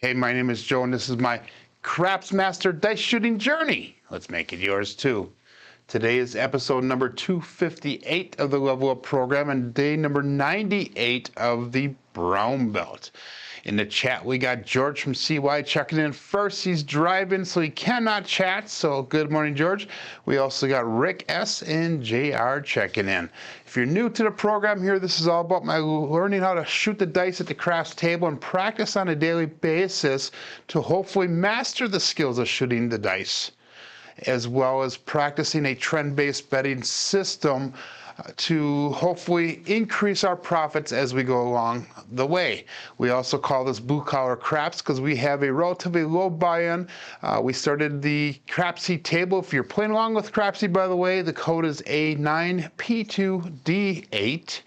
Hey, my name is Joe, and this is my Craps Master dice shooting journey. Let's make it yours too. Today is episode number 258 of the Level Up program and day number 98 of the Brown Belt. In the chat, we got George from CY checking in first. He's driving, so he cannot chat. So good morning, George. We also got Rick S. and JR checking in. If you're new to the program here, this is all about my learning how to shoot the dice at the craps table and practice on a daily basis to hopefully master the skills of shooting the dice, as well as practicing a trend-based betting system to hopefully increase our profits as we go along the way. We also call this blue collar craps because we have a relatively low buy-in. We started the Crapsee table. If you're playing along with Crapsee, by the way, the code is A9P2D8,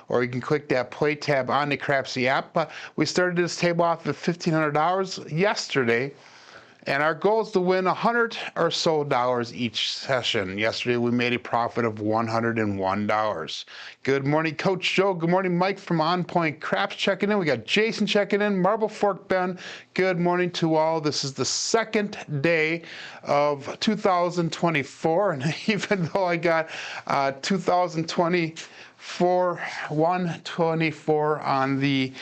or you can click that play tab on the Crapsee app. We started this table off at $1,500 yesterday. And our goal is to win $100 or so each session. Yesterday, we made a profit of $101. Good morning, Coach Joe. Good morning, Mike from On Point Craps checking in. We got Jason checking in. Marble Fork Ben. Good morning to all. This is the second day of 2024. And even though I got 124 on the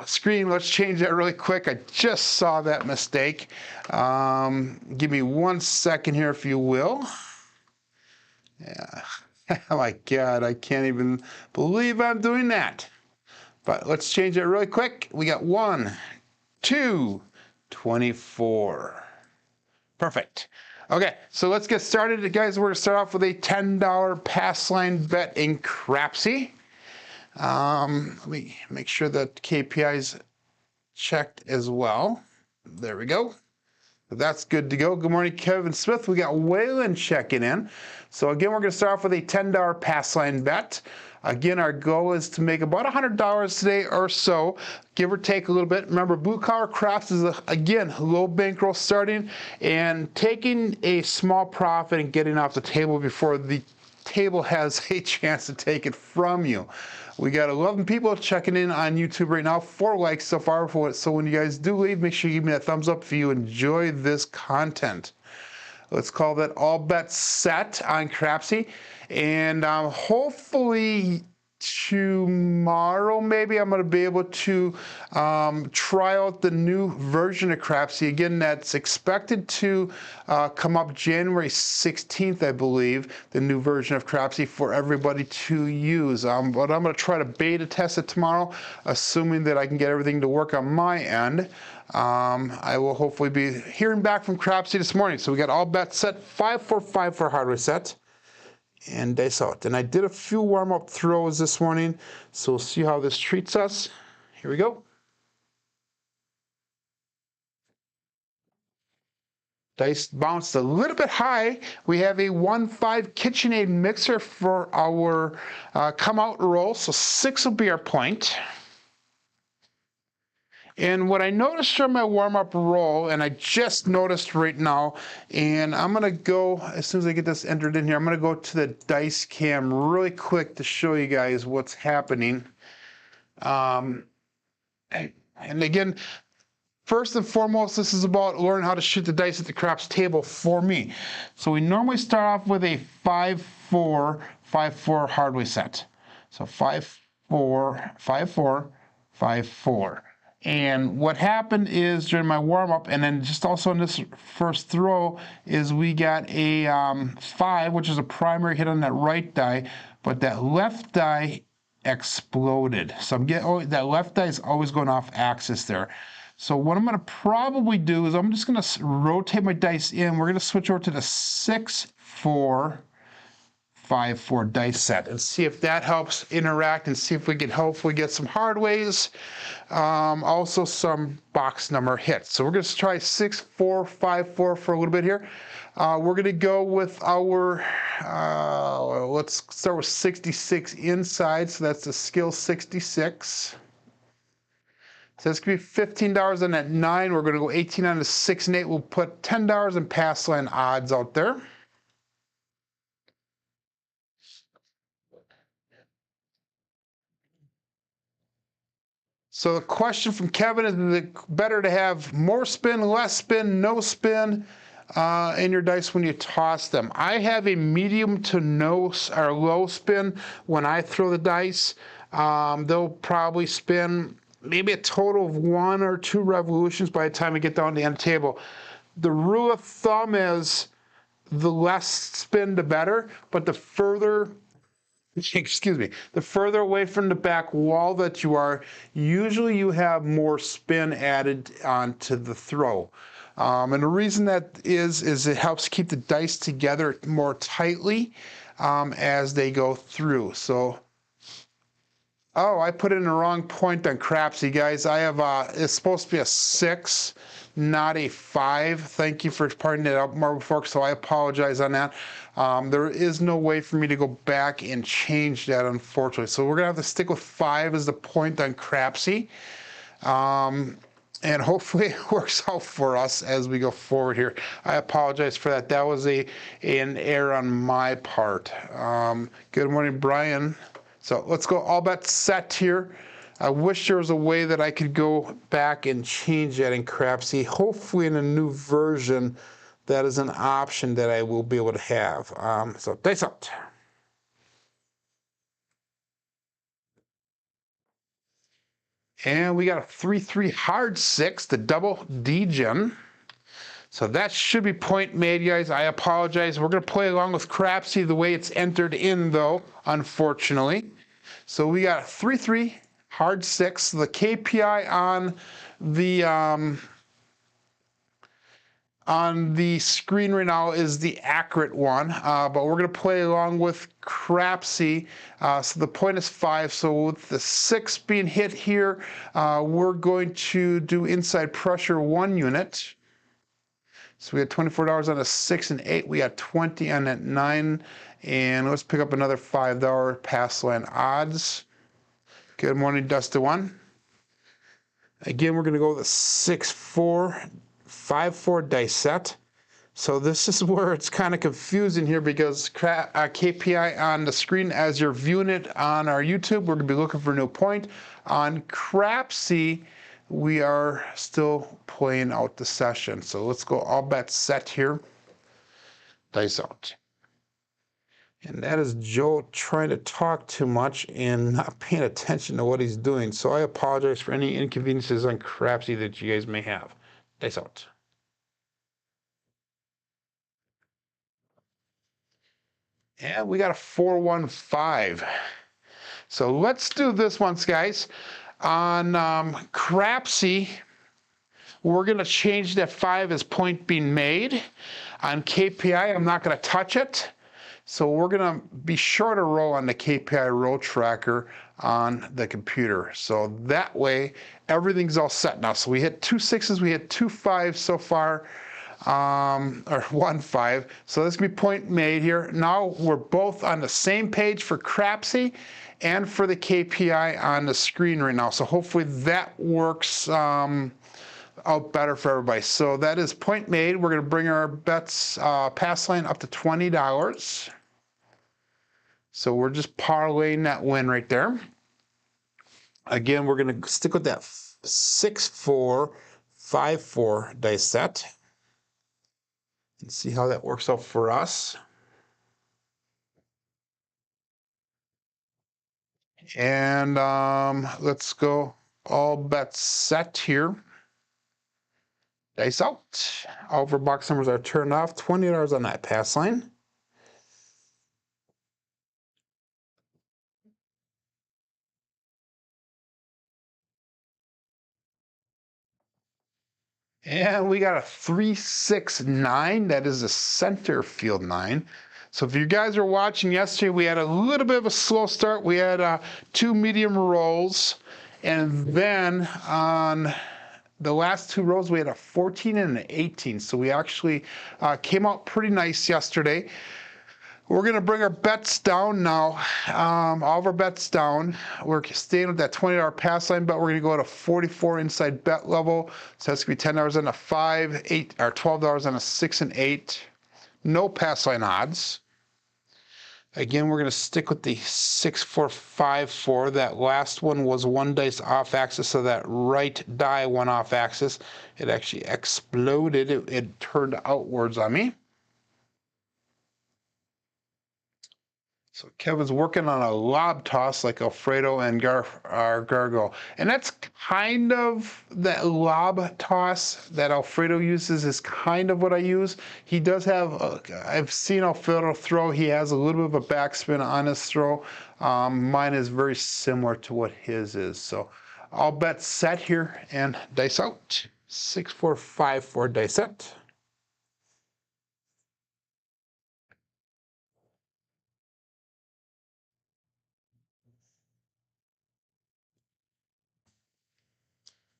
screen. Let's change that really quick. I just saw that mistake. Give me 1 second here, if you will. Yeah. Oh my God, I can't even believe I'm doing that. But let's change it really quick. We got 1, 2, 24. Perfect. Okay, so let's get started, guys. We're going to start off with a $10 pass line bet in Crapsee. Let me make sure that KPI's checked as well. There we go. That's good to go. Good morning, Kevin Smith. We got Waylon checking in. So again, we're going to start off with a $10 pass line bet. Again, our goal is to make about $100 today or so, give or take a little bit. Remember, blue collar craps is, again, low bankroll starting and taking a small profit and getting off the table before the table has a chance to take it from you. We got 11 people checking in on YouTube right now, 4 likes so far. So when you guys do leave, make sure you give me that thumbs up if you enjoy this content. Let's call that all bets set on Crapsee. And hopefully tomorrow, maybe I'm going to be able to try out the new version of Crapsee. Again, that's expected to come up January 16th, I believe, the new version of Crapsee for everybody to use. But I'm going to try to beta test it tomorrow, assuming that I can get everything to work on my end. I will hopefully be hearing back from Crapsee this morning. So we got all bets set, 545 for hardware set. And dice out. And I did a few warm-up throws this morning, so we'll see how this treats us. Here we go. Dice bounced a little bit high. We have a 1-5 KitchenAid mixer for our come out roll, so 6 will be our point. And what I noticed from my warm-up roll, and I just noticed right now, and I'm going to go, as soon as I get this entered in here, I'm going to go to the dice cam really quick to show you guys what's happening. And again, first and foremost, this is about learning how to shoot the dice at the craps table for me. So we normally start off with a 5-4, 5-4 hardware set. So 5-4, 5-4, 5-4. And what happened is during my warm-up, and then just also in this first throw, is we got a 5, which is a primary hit on that right die, but that left die exploded. So I'm getting, that left die is always going off axis there. So what I'm going to probably do is I'm just going to rotate my dice in. We're going to switch over to the 6-4, 5-4 dice set and see if that helps interact and see if we can hopefully get some hard ways, also some box number hits. So we're going to try 6-4, 5-4 for a little bit here. We're going to go with our, let's start with 66 inside, so that's the skill 66. So that's going to be $15 on that 9. We're going to go 18 on the 6 and 8. We'll put $10 in pass line odds out there. So the question from Kevin is it better to have more spin, less spin, no spin in your dice when you toss them? I have a medium to no or low spin when I throw the dice. They'll probably spin maybe a total of 1 or 2 revolutions by the time we get down to the end table. The rule of thumb is the less spin, the better, but the further the further away from the back wall that you are, usually you have more spin added onto the throw. And the reason that is it helps keep the dice together more tightly as they go through. So, oh, I put in the wrong point on Crapsee, guys. I have it's supposed to be a 6, not a 5. Thank you for pointing it out more before, so I apologize on that. There is no way for me to go back and change that, unfortunately. So we're gonna have to stick with 5 as the point on Crapsee. And hopefully it works out for us as we go forward here. I apologize for that. That was an error on my part. Good morning, Brian. So let's go all bets set here. I wish there was a way that I could go back and change that in Crapsee. Hopefully in a new version, that is an option that I will be able to have. So dice out. And we got a 3-3 hard 6, the double degen. So that should be point made, guys. I apologize. We're going to play along with Crapsee the way it's entered in, though, unfortunately. So we got a 3-3 hard 6. The KPI on the screen right now is the accurate one, but we're going to play along with Crapsee. So the point is 5. So with the 6 being hit here, we're going to do inside pressure 1 unit. So we had $24 on a 6 and 8. We got 20 on that 9. And let's pick up another $5 pass line odds. Good morning, Dusty One. Again, we're going to go with a 6-4, 5-4 dice set. So this is where it's kind of confusing here because KPI on the screen as you're viewing it on our YouTube, we're going to be looking for a new point. On Crapsee, we are still playing out the session. So let's go all bets set here. Dice out. And that is Joe trying to talk too much and not paying attention to what he's doing. So I apologize for any inconveniences on Crapsee that you guys may have. Dice out. And we got a 4-1-5. So let's do this once, guys. On Crapsee, we're going to change that 5 as point being made. On KPI, I'm not going to touch it. So we're going to be short a row on the KPI row tracker on the computer. So that way, everything's all set now. So we hit 2 6s, we hit 2 5s so far, or 1 5. So this can be point made here. Now we're both on the same page for Crapsee and for the KPI on the screen right now. So hopefully that works out better for everybody. So that is point made. We're going to bring our bets pass line up to $20. So we're just parlaying that win right there. Again, we're going to stick with that 6-4, 5-4 dice set and see how that works out for us. And let's go all bets set here. Dice out. All of our box numbers are turned off. $20 on that pass line. And we got a 3-6-9. That is a center field 9. So if you guys are watching yesterday, we had a little bit of a slow start. We had 2 medium rolls. And then on the last 2 rows, we had a 14 and an 18. So we actually came out pretty nice yesterday. We're going to bring our bets down now. All of our bets down. We're staying with that $20 pass line bet. We're going to go at a 44 inside bet level. So that's going to be $10 on a 5, 8, or $12 on a 6 and 8. No pass line odds. Again, we're going to stick with the 6, 4, 5, 4. That last one was one dice off axis, so that right die went off axis. It actually exploded. It turned outwards on me. So Kevin's working on a lob toss like Alfredo and Gargo. And that's kind of that lob toss that Alfredo uses is kind of what I use. He does have, I've seen Alfredo throw, he has a little bit of a backspin on his throw. Mine is very similar to what his is. So I'll bet set here and dice out. 6, 4, 5, 4 dice set.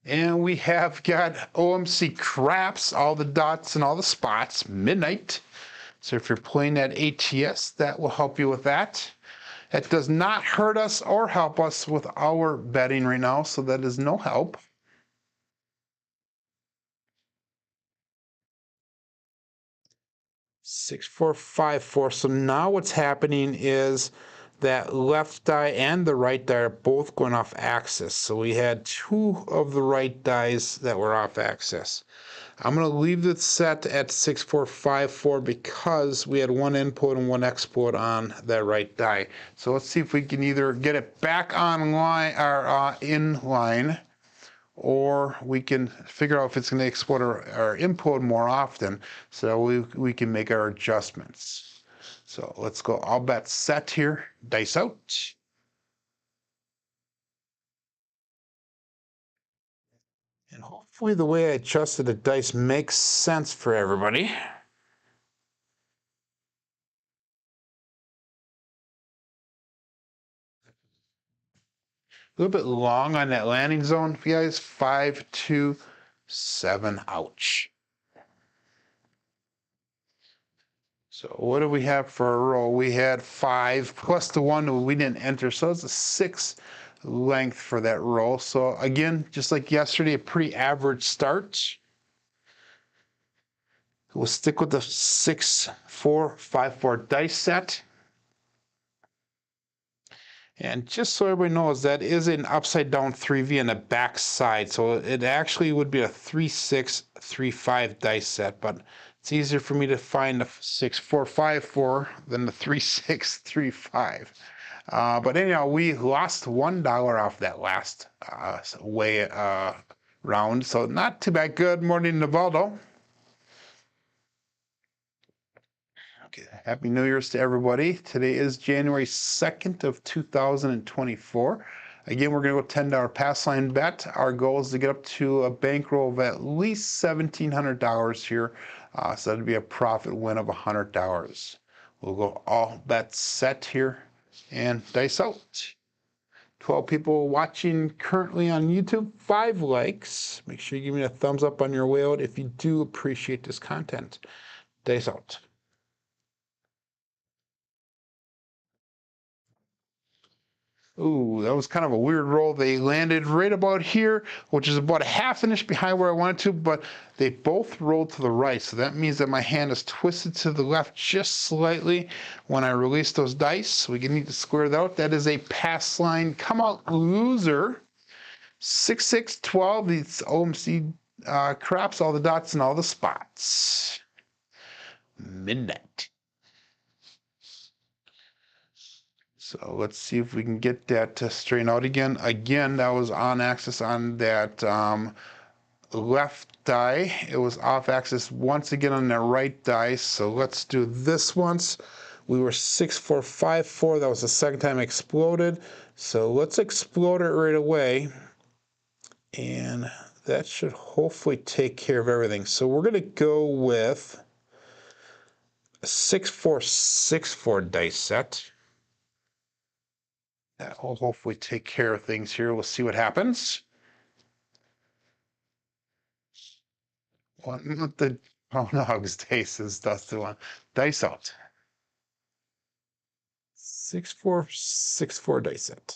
And we have got OMC Craps, all the dots and all the spots, midnight. So if you're playing that ATS, that will help you with that. That does not hurt us or help us with our betting right now, so that is no help. Six, 4, 5, 4. So now what's happening is that left die and the right die are both going off axis. So we had 2 of the right dies that were off axis. I'm going to leave this set at 6, 4, 5, 4 because we had 1 input and 1 export on that right die. So let's see if we can either get it back on line or in line, or we can figure out if it's going to export or input more often, so we can make our adjustments. So let's go all bet set here, dice out. And hopefully the way I adjusted the dice makes sense for everybody. A little bit long on that landing zone, guys. 5, 2, 7, ouch. So what do we have for a roll? We had 5 plus the 1 we didn't enter, so it's a 6 length for that roll. So again, just like yesterday, a pretty average start. We'll stick with the 6, 4, 5, 4 dice set. And just so everybody knows, that is an upside down 3V on the back side. So it actually would be a 3, 6, 3, 5 dice set, but it's easier for me to find the 6, 4, 5, 4 than the 3, 6, 3, 5. But anyhow, we lost $1 off that last round, so not too bad. Good morning, Navaldo. Okay, Happy New Year's to everybody. Today is January 2nd of 2024. Again, we're going to go $10 pass line bet. Our goal is to get up to a bankroll of at least $1,700 here. So that'd be a profit win of $100. We'll go all bets set here and dice out. 12 people watching currently on YouTube, 5 likes. Make sure you give me a thumbs up on your way out if you do appreciate this content. Dice out. Ooh, that was kind of a weird roll. They landed right about here, which is about a half an inch behind where I wanted to, but they both rolled to the right. So that means that my hand is twisted to the left just slightly when I release those dice. We need to square that out. That is a pass line come out loser. 6, 6, 12. These OMC craps, all the dots and all the spots. Midnight. So let's see if we can get that to straighten out again. Again, that was on axis on that left die. It was off axis once again on that right die. So let's do this once. We were 6, 4, 5, 4. That was the second time it exploded. So let's explode it right away. And that should hopefully take care of everything. So we're going to go with a 6, 4, 6, 4 dice set. That will hopefully take care of things here. We'll see what happens. One, not the Dog's Taste that's the one. Dice out. 6, 4, 6, 4 dice set.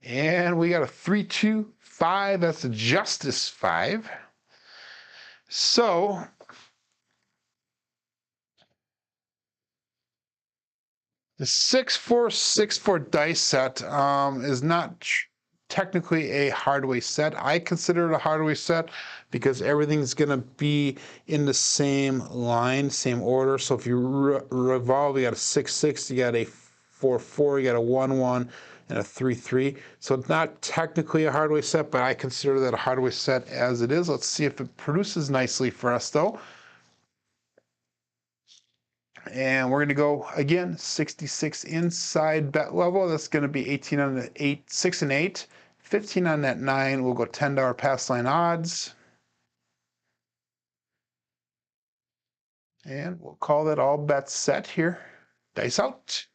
And we got a 3, 2, 5. That's a Justice 5. So the 6464 dice set is not technically a hardware set. I consider it a hardware set because everything's going to be in the same line, same order. So if you revolve, you got a 6-6, you got a 4-4, you got a 1-1, and a 3-3. So it's not technically a hardware set, but I consider that a hardware set as it is. Let's see if it produces nicely for us, though. And we're going to go again 66 inside bet level. That's going to be 18 on the 8, 6 and 8, 15 on that 9. We'll go $10 pass line odds, and we'll call that all bets set here. Dice out.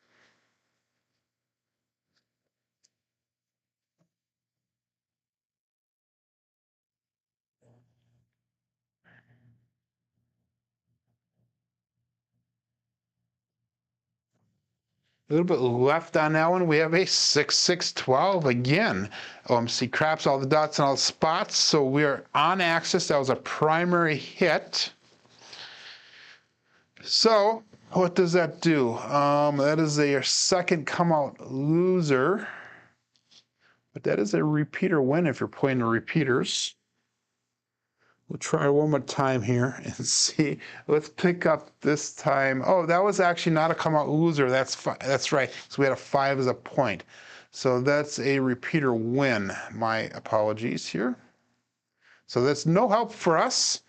A little bit left on that one. We have a 6-6-12 again. See craps, all the dots and all the spots. So we're on axis. That was a primary hit. So what does that do? That is a second come out loser. But that is a repeater win if you're playing the repeaters. We'll try one more time here and see. Let's pick up this time. Oh, that was actually not a come out loser. That's right. So we had a 5 as a point. So that's a repeater win. My apologies here. So that's no help for us.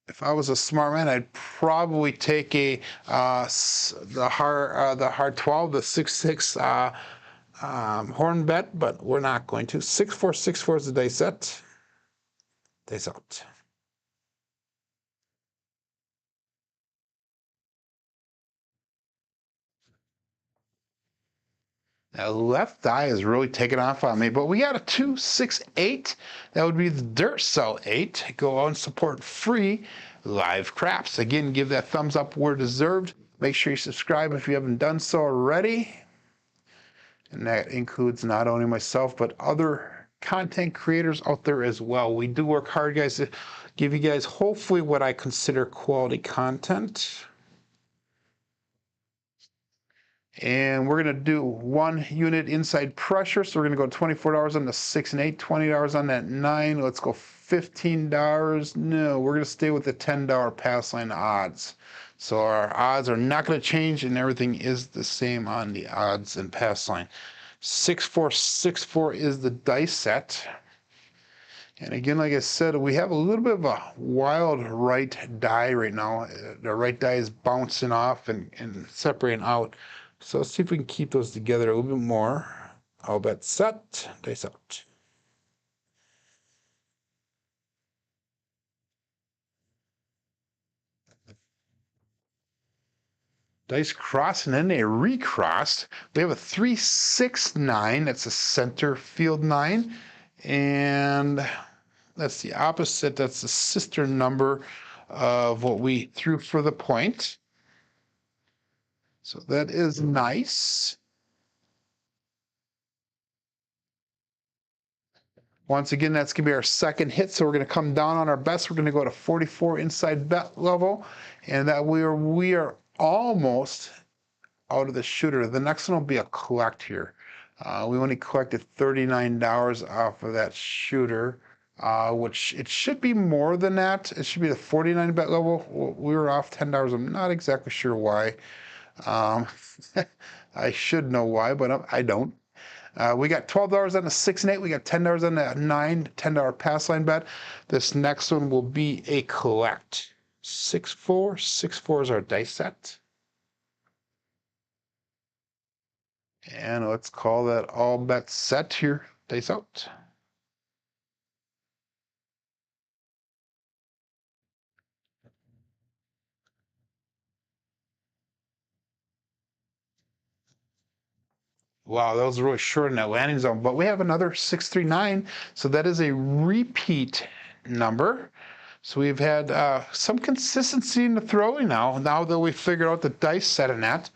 If I was a smart man, I'd probably take the hard 12, the 6-6 horn bet, but we're not going to. 6-4-6-4 is the dice set. Dice out. That left eye is really taking off on me, but we got a 2-6-8. That would be the Dirt Cell 8. Go on, support free live craps. Again, give that thumbs up where deserved. Make sure you subscribe if you haven't done so already. And that includes not only myself, but other content creators out there as well. We do work hard, guys, to give you guys hopefully what I consider quality content. And we're going to do 1 unit inside pressure. So we're going to go $24 on the 6 and 8, $20 on that 9. Let's go $15. No, we're going to stay with the $10 pass line odds. So our odds are not going to change, and everything is the same on the odds and pass line. 6-4-6-4 is the dice set. And again, like I said, we have a little bit of a wild right die right now. The right die is bouncing off and separating out. So let's see if we can keep those together a little bit more. All bets set, dice out. Dice cross, and then they recrossed. We have a 3-6-9. That's a center field 9. And that's the opposite. That's the sister number of what we threw for the point. So that is nice. Once again, that's going to be our second hit. So we're going to come down on our bets. We're going to go to 44 inside bet level. And that we are almost out of the shooter. The next one will be a collect here. We only collected $39 off of that shooter, which it should be more than that. It should be the 49 bet level. We were off $10. I'm not exactly sure why. I should know why, but I don't. We got $12 on the 6 and 8. We got $10 on the 9, $10 pass line bet. This next one will be a collect. 6-4-6-4 is our dice set. And let's call that all bets set here. Dice out. Wow, that was really short in that landing zone. But we have another 6-3-9. So that is a repeat number. So we've had some consistency in the throwing now that we figured out the dice set in that.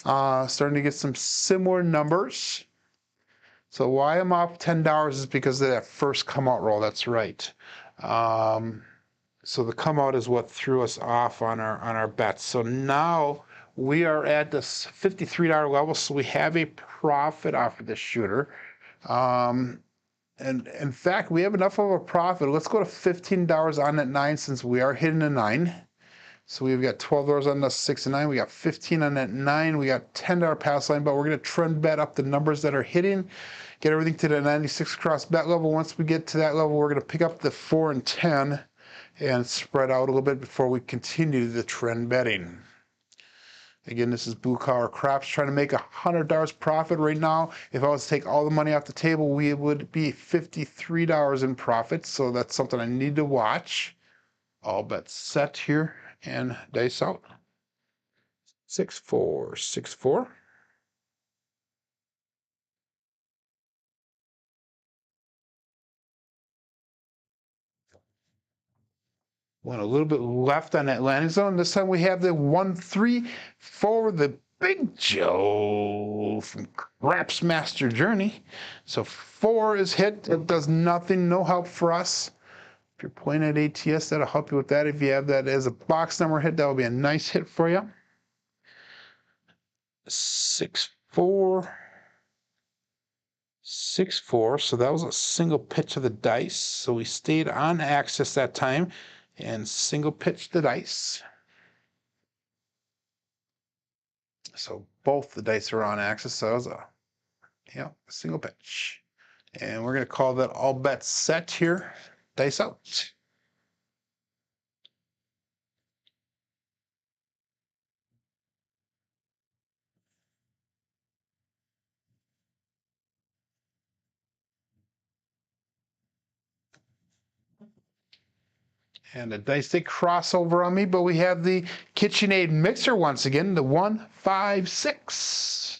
Starting to get some similar numbers. So why I'm off $10 is because of that first come out roll. That's right. So the come out is what threw us off on our bets. So now we are at this $53 level. So we have a profit off of this shooter. And in fact, we have enough of a profit. Let's go to $15 on that 9 since we are hitting a 9. So we've got $12 on the 6 and 9. We got 15 on that 9. We got $10 pass line, but we're going to trend bet up the numbers that are hitting, get everything to the 96 cross bet level. Once we get to that level, we're going to pick up the 4 and 10 and spread out a little bit before we continue the trend betting. Again, this is Blue Collar Craps trying to make $100 profit right now. If I was to take all the money off the table, we would be $53 in profit. So that's something I need to watch. All bets set here and dice out. 6, 4, 6, 4. Went a little bit left on that landing zone. This time we have the 1, 3 for the Big Joe from Crapsee Master Journey. So 4 is hit. It does nothing, no help for us. If you're playing at ATS, that'll help you with that. If you have that as a box number hit, that will be a nice hit for you. 6, 4, 6, 4. So that was a single pitch of the dice. So we stayed on axis that time and single pitched the dice. So both the dice are on axis. So that was a single pitch. And we're going to call that all bets set here. Dice out. And the dice they cross over on me, but we have the KitchenAid mixer once again, the 1, 5, 6.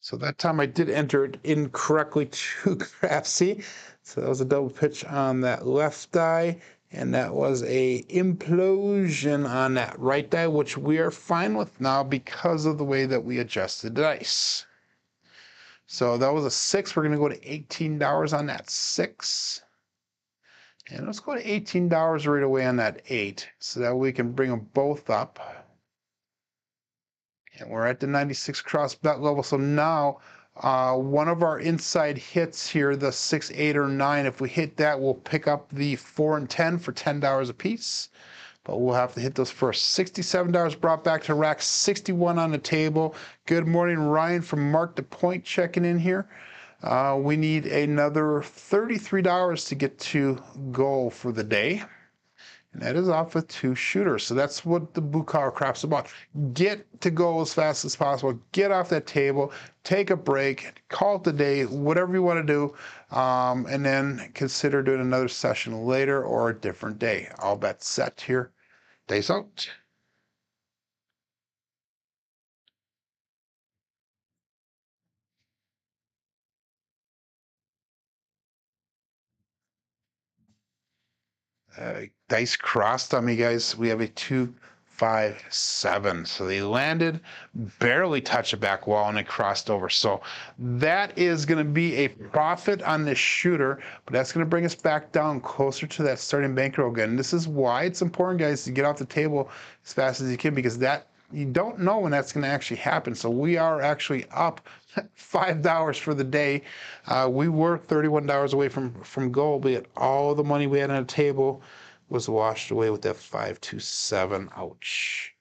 So that time I did enter it incorrectly to Crapsee. So that was a double pitch on that left die, and that was a implosion on that right die, which we are fine with now because of the way that we adjusted the dice. So that was a 6. We're going to go to $18 on that 6. And let's go to $18 right away on that 8, so that we can bring them both up. And we're at the 96 cross bet level. So now one of our inside hits here, the 6, 8, or 9, if we hit that, we'll pick up the 4 and 10 for $10 a piece. But we'll have to hit those first. $67 brought back to rack, 61 on the table. Good morning, Ryan from Mark the Point checking in here. We need another $33 to get to goal for the day. And that is off with 2 shooters. So that's what the Blue Collar Craps is about. Get to go as fast as possible. Get off that table. Take a break. Call it the day. Whatever you want to do. And then consider doing another session later or a different day. All bets set here. Days out. Dice crossed on me, guys. We have a 2, 5, 7. So they landed, barely touched a back wall, and it crossed over. So that is going to be a profit on this shooter, but that's going to bring us back down closer to that starting bankroll again. This is why it's important, guys, to get off the table as fast as you can, because that you don't know when that's going to actually happen. So we are actually up $5 for the day. We were $31 away from goal, but all the money we had on the table was washed away with that 527. Ouch.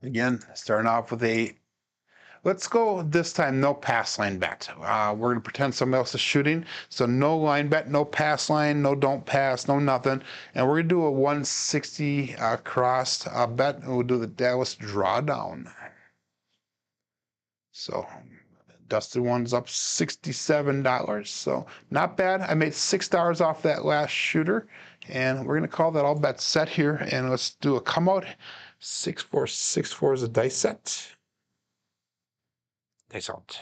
Again, starting off with a, let's go this time, no pass line bet. We're going to pretend somebody else is shooting. So no line bet, no pass line, no don't pass, no nothing. And we're going to do a 160 crossed bet, and we'll do the Dallas drawdown. So Dusted one's up $67. So not bad. I made $6 off that last shooter. And we're going to call that all bets set here. And let's do a come out. 6, 4, 6, 4 is a dice set. Dice out.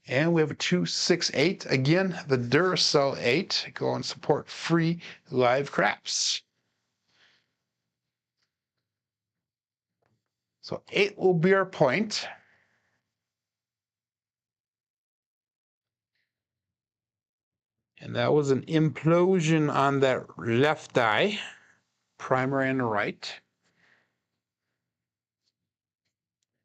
And we have a 268. Again, the Duracell 8. Go and support free live craps. So 8 will be our point. And that was an implosion on that left die, primary and right.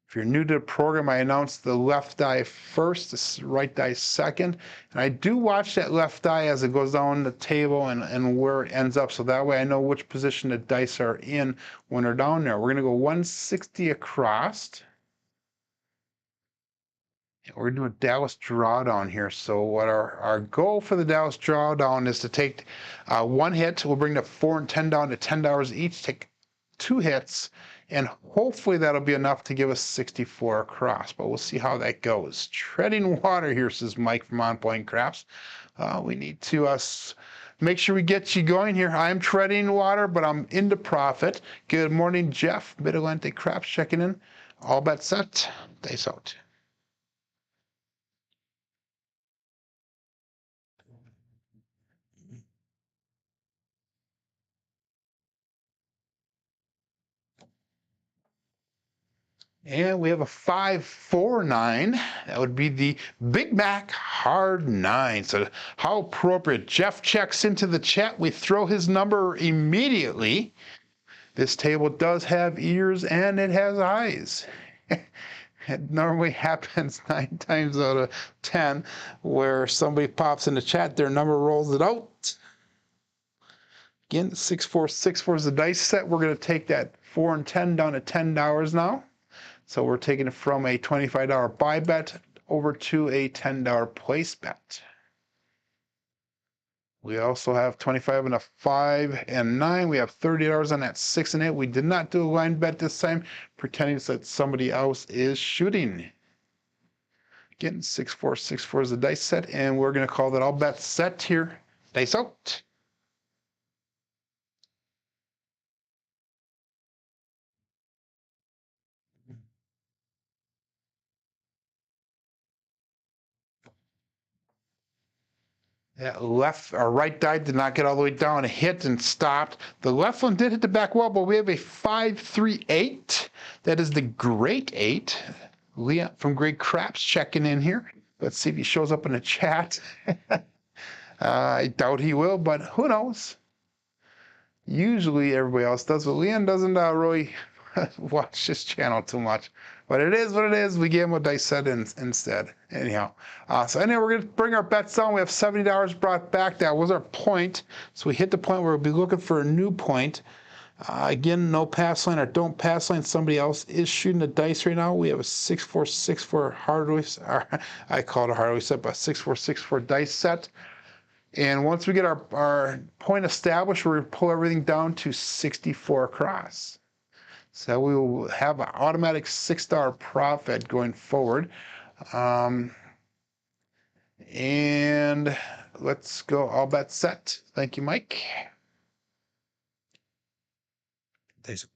If you're new to the program, I announced the left die first, the right die second. And I do watch that left die as it goes down the table and where it ends up. So that way I know which position the dice are in when they're down there. We're going to go 160 across. We're doing a Dallas drawdown here. So what our goal for the Dallas drawdown is to take one hit. We'll bring the 4 and 10 down to $10 each. Take 2 hits, and hopefully that'll be enough to give us 64 across. But we'll see how that goes. Treading water here, says Mike from On Point Craps. We need to make sure we get you going here. I'm treading water, but I'm into profit. Good morning, Jeff. Mid-Atlantic Craps checking in. All bets set. Dice out. And we have a 549. That would be the Big Mac Hard 9. So how appropriate. Jeff checks into the chat. We throw his number immediately. This table does have ears and it has eyes. It normally happens 9 times out of 10 where somebody pops in the chat, their number rolls it out. Again, 6464 is the dice set. We're going to take that 4 and 10 down to $10 now. So we're taking it from a $25 buy bet over to a $10 place bet. We also have 25 and a 5 and 9. We have $30 on that 6 and 8. We did not do a line bet this time, pretending that somebody else is shooting. Again, 6464 is the dice set, and we're going to call that all bets set here. Dice out. That left or right die did not get all the way down. It hit and stopped. The left one did hit the back wall, but we have a 538. That is the Great 8. Leon from Great Craps checking in here. Let's see if he shows up in the chat. I doubt he will, but who knows? Usually everybody else does, but Leon doesn't really watch this channel too much. But it is what it is. We gave him a dice set instead. Anyhow, so anyway, we're going to bring our bets down. We have $70 brought back. That was our point. So we hit the point where we'll be looking for a new point. Again, no pass line or don't pass line. Somebody else is shooting the dice right now. We have a 6464 hardware. I call it a hardware set, but 6464 dice set. And once we get our point established, we're going to pull everything down to 64 across. So we will have an automatic $6 profit going forward. And let's go all bets set. Thank you, Mike. There's it.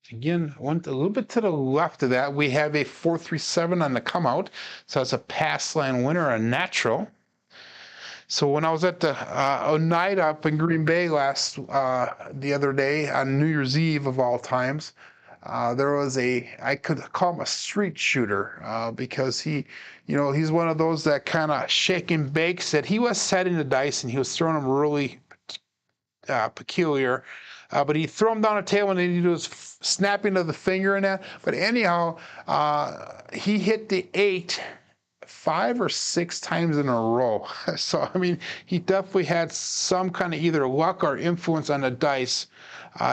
Again, went a little bit to the left of that. We have a 437 on the come out. So it's a pass line winner, a natural. So when I was at the night up in Green Bay the other day on New Year's Eve of all times, there was I could call him a street shooter because he's one of those that kind of shake and bakes that he was setting the dice and he was throwing them really peculiar. But he'd throw them down a table and then he'd do his snapping of the finger and that. But anyhow, he hit the 8 5 or 6 times in a row. So, I mean, he definitely had some kind of either luck or influence on the dice,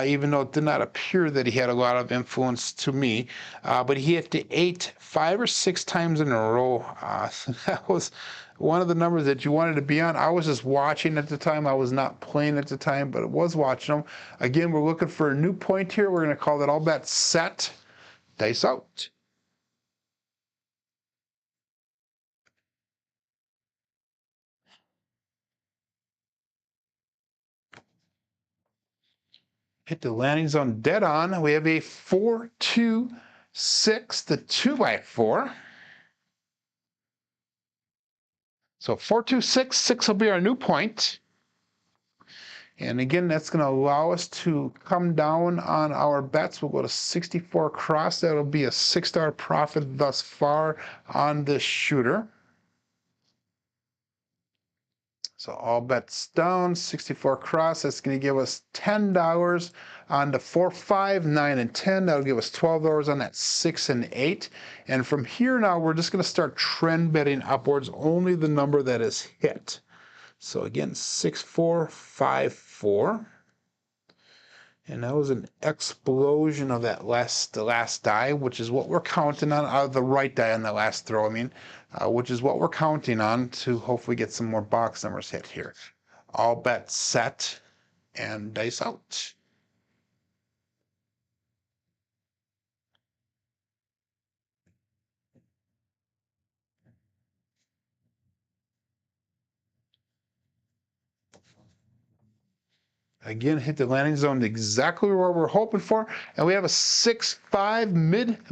even though it did not appear that he had a lot of influence to me. But he hit the 8 5 or 6 times in a row. That was one of the numbers that you wanted to be on. I was just watching at the time. I was not playing at the time, but I was watching them. Again, we're looking for a new point here. We're going to call that all bets set. Dice out. Hit the landing zone dead on. We have a 4, 2, 6, the 2x4. So 4, 2, 6, 6 will be our new point. And again, that's going to allow us to come down on our bets. We'll go to 64 cross. That'll be a $6 profit thus far on this shooter. So all bets down, 64 cross. That's going to give us $10 on the 4, 5, 9, and 10. That'll give us $12 on that 6 and 8. And from here now, we're just going to start trend betting upwards, only the number that is hit. So again, 6, 4, 5, 4. And that was an explosion of the last die, which is what we're counting on, the right die on the last throw, which is what we're counting on to hopefully get some more box numbers hit here. All bets set and dice out. Again, hit the landing zone exactly where we're hoping for. And we have a 6-5 mid-mo-yo.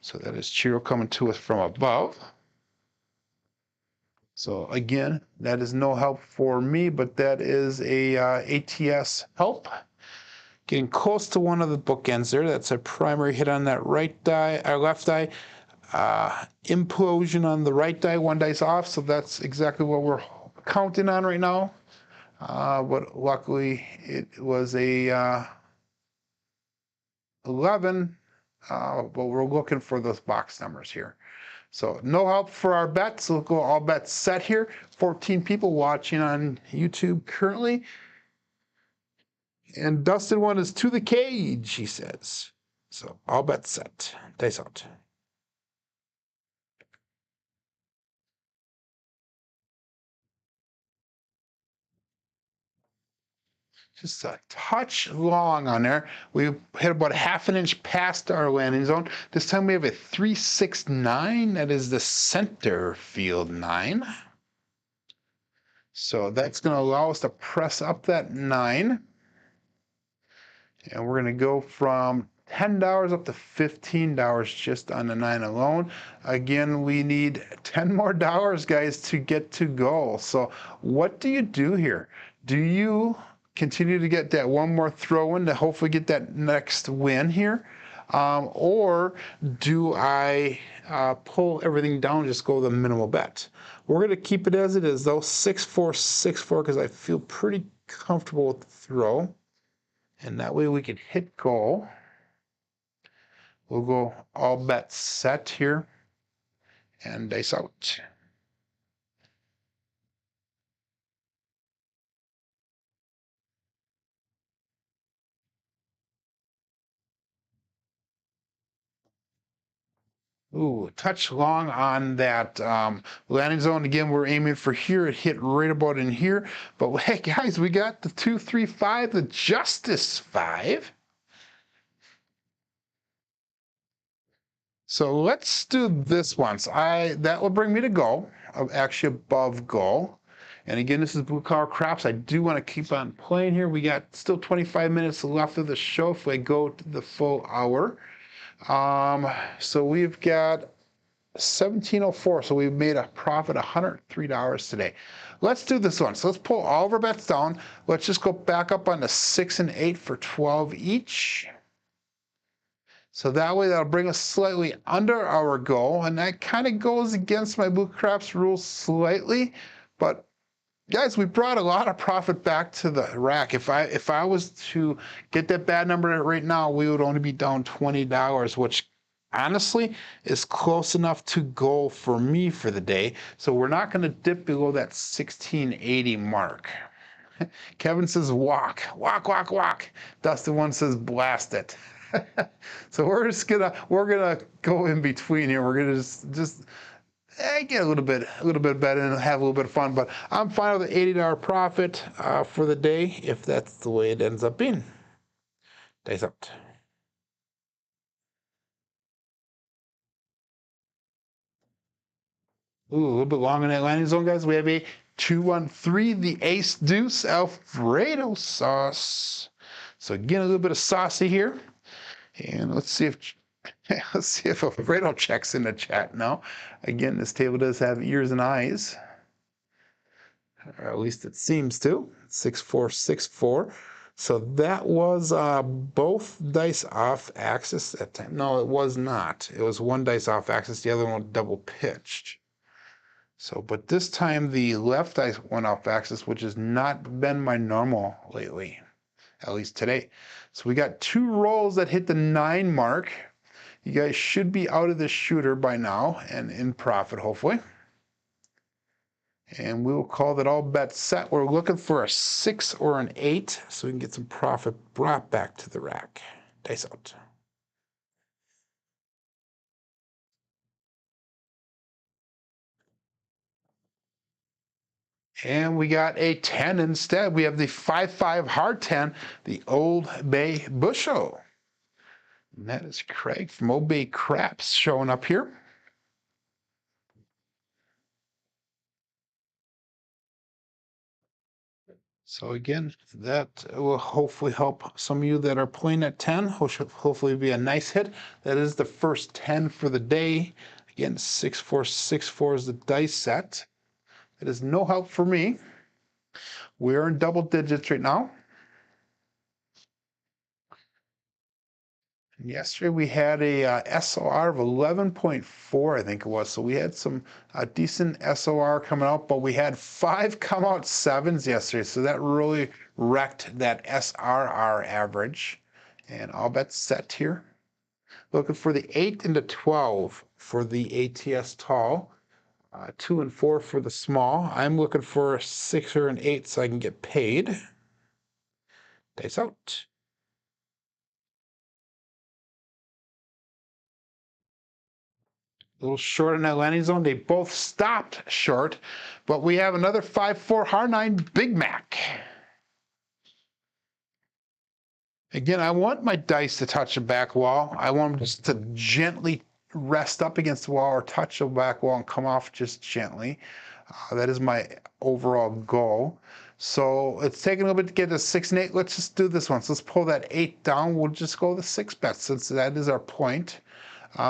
So that is Chiro coming to us from above. So again, that is no help for me, but that is a ATS help. Getting close to one of the bookends there. That's a primary hit on that right die, or left die. Implosion on the right die, one dice off. So that's exactly what we're counting on right now. But luckily it was a 11, but we're looking for those box numbers here. So no help for our bets. We'll go all bets set here. 14 people watching on YouTube currently. And Dustin one is to the cage, he says. So all bets set. Dice out. Just a touch long on there. We hit about a ½ an inch past our landing zone. This time we have a 369. That is the center field 9. So that's going to allow us to press up that 9. And we're going to go from $10 up to $15 just on the 9 alone. Again, we need 10 more dollars, guys, to get to goal. So what do you do here? Do you continue to get that one more throw in to hopefully get that next win here? Or do I pull everything down and just go the minimal bet? We're going to keep it as it is, though, 6-4, 6-4, because I feel pretty comfortable with the throw. And that way we can hit goal. We'll go all bets set here and dice out. Ooh, touch long on that landing zone. Again, we're aiming for here. It hit right about in here. But hey, guys, we got the 2, 3, 5, the Justice 5. So let's do this once. That will bring me to goal, actually above goal. And again, this is Blue Collar Craps. I do want to keep on playing here. We got still 25 minutes left of the show if we go to the full hour. So we've got 1704. So we've made a profit $103 today. Let's do this one. So let's pull all of our bets down. Let's just go back up on the 6 and 8 for 12 each. So that way that'll bring us slightly under our goal. And that kind of goes against my Blue Craps rules slightly. But guys, we brought a lot of profit back to the rack. If I was to get that bad number right now, we would only be down $20, which honestly is close enough to goal for me for the day. So we're not going to dip below that 1680 mark. Kevin says walk, walk, walk, walk. Dustin one says blast it. So we're gonna go in between here. We're gonna just get a little bit better and have a little bit of fun. But I'm fine with the $80 profit for the day if that's the way it ends up being. Dice out. Ooh, a little bit long in that landing zone, guys. We have a 213, the ace deuce Alfredo sauce. So again, a little bit of saucy here. And let's see if Alfredo checks in the chat now. Again, this table does have ears and eyes. Or at least it seems to. 6464. So that was both dice off axis that time. No, it was not. It was one dice off axis, the other one double pitched. So, but this time the left dice went off axis, which has not been my normal lately, at least today. So we got 2 rolls that hit the 9 mark. You guys should be out of the shooter by now and in profit, hopefully. And we will call that all bets set. We're looking for a 6 or an 8 so we can get some profit brought back to the rack. Dice out. And we got a 10 instead. We have the 5-5 hard 10, the Old Bay Bushel. And that is Craig from Old Bay Craps showing up here. So again, that will hopefully help some of you that are playing at 10. Hopefully be a nice hit. That is the first 10 for the day. Again, 6464 is the dice set. It is no help for me. We're in double digits right now. And yesterday we had a SOR of 11.4, I think it was. So we had some decent SOR coming out, but we had 5 come out 7s yesterday. So that really wrecked that SRR average. And all bets set here. Looking for the 8 into 12 for the ATS tall. 2 and 4 for the small. I'm looking for a 6 or an 8 so I can get paid. Dice out. A little short in that landing zone. They both stopped short, but we have another 5-4 hard 9 Big Mac. Again, I want my dice to touch the back wall. I want them just to gently rest up against the wall or touch the back wall and come off just gently. That is my overall goal. So it's taking a little bit to get to 6 and 8. Let's just do this one. So let's pull that 8 down. We'll just go the 6 bet since that is our point.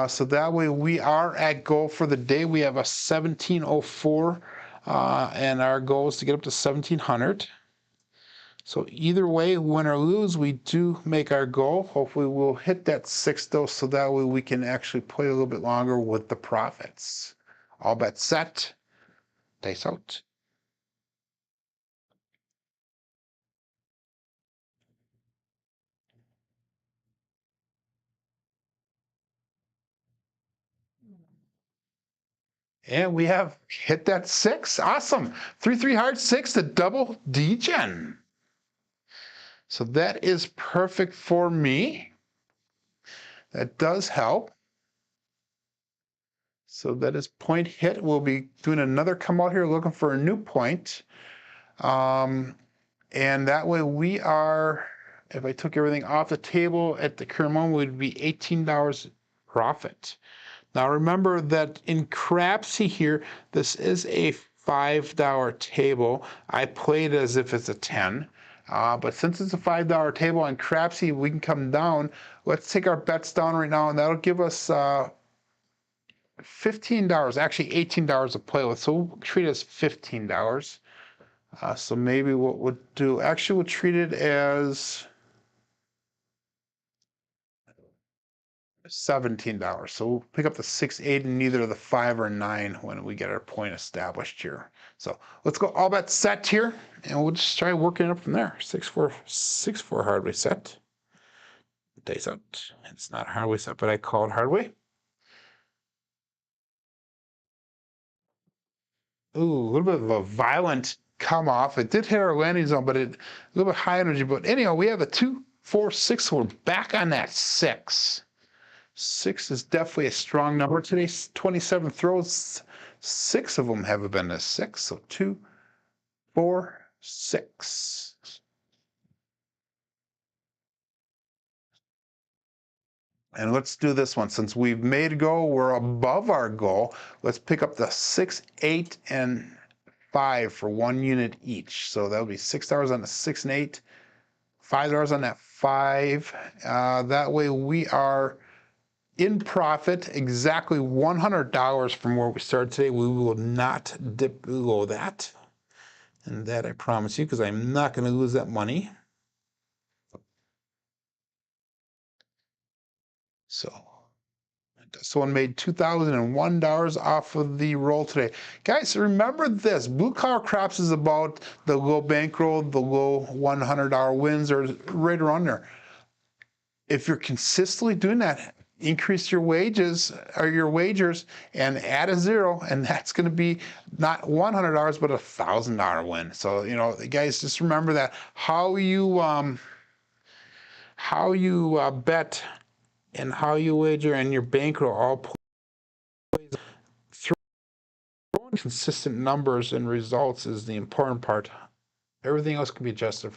So that way we are at goal for the day. We have a 1704 and our goal is to get up to 1700. So either way, win or lose, we do make our goal. Hopefully we'll hit that 6 though, so that way we can actually play a little bit longer with the profits. All bets set. Dice out. And we have hit that 6. Awesome. 3-3 hard 6 to double D-Gen. So that is perfect for me. That does help. So that is point hit. We'll be doing another come out here looking for a new point. And that way we are, if I took everything off the table at the current moment, we'd be $18 profit. Now remember that in Crapsee here, this is a $5 table. I played as if it's a 10. But since it's a $5 table on Crapsee, we can come down. Let's take our bets down right now, and that'll give us $15, actually $18 to play with. So we'll treat it as $15. So maybe what we'll do, actually we'll treat it as $17. So we'll pick up the 6, 8, and neither the 5 or 9 when we get our point established here. So let's go all bets set here, and we'll just try working it up from there. 6-4, 6-4 hard way set. Dice out. It's not hard way set, but I call it hard way. Ooh, a little bit of a violent come off. It did hit our landing zone, but a little bit high energy. But anyhow, we have a 2, 4, 6. So we're back on that 6. 6 is definitely a strong number. Today's 27 throws, 6 of them have been a 6. So 2, 4, 6. And let's do this one. Since we've made a goal, we're above our goal. Let's pick up the 6, 8, and $5 for 1 unit each. So that would be $6 on the 6 and 8, $5 on that 5. That way we are in profit exactly $100 from where we started today. We will not dip below that. And that I promise you, because I'm not going to lose that money. So someone made $2,001 off of the roll today. Guys, remember this. Blue collar craps is about the low bankroll, the low $100 wins, or right around there. If you're consistently doing that, increase your wages or your wagers and add a 0, and that's going to be not $100 but $1,000 win. So guys, just remember that how you bet and how you wager and your bankroll all plays. Throwing consistent numbers and results is the important part. Everything else can be adjusted.